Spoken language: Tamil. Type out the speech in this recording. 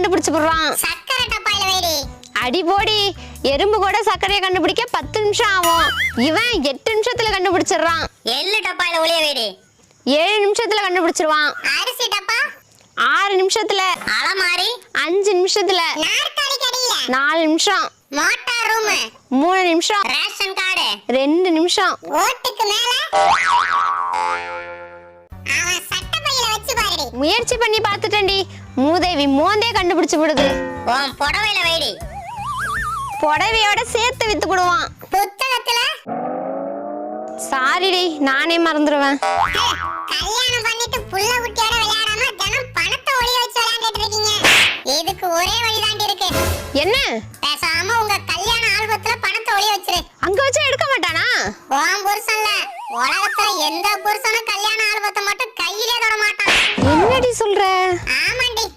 கண்டுபிடிச்சு போடுறான். சக்கரை டப்பாயில வைடி. அடி போடி, எறும்பு கூட சர்க்கரையை கண்டுபிடிக்க 10 நிமிஷம் ஆகும். இவன் 8 நிமிஷத்துல கண்டுபிடிச்சிடுறான். எள்ளு டப்பாயில ஒளிய வைடி. 7 நிமிஷத்துல கண்டுபிடிச்சிருவான். அரிசி டப்பா 6 நிமிஷத்துல. அலமாரி 5 நிமிஷத்துல. நாற்காலி கடியில 4 நிமிஷம். மோட்டார் ரூம் 3 நிமிஷம். ரேஷன் கார்டு 2 நிமிஷம். ஓட்டுக்கு மேல அவன் சட்டப்பையில வச்சு பாருடி. முயற்சி பண்ணி பார்த்துட்டேன்டி. மூதேவி மோந்தே கண்டுபிடிச்சு விடுது. உன் புடவையில வைடி. புடவையோட சேர்த்து வித்து போடுவான். புத்தகத்துல சாரிடி, நானே மறந்துடுவேன். கல்யாணம் பண்ணிட்டு புள்ள குட்டியோட விளையாடாம தினம் பணத்தை ஒளிய வச்சு விளையாண்டுட்டு இருக்கீங்க. இதுக்கு ஒரே வழிதான் இருக்கு. என்ன? பேசாம உங்க கல்யாண ஆல்பத்துல பணத்தை ஒளிய வச்சிரு. அங்க வச்சு எடுக்க மாட்டானா? உன் புருஷன்ல உலகத்துல எந்த புருஷனும் கல்யாண ஆல்பத்தை மட்டும் கையிலே தொட மாட்டான். என்னடி சொல்ற?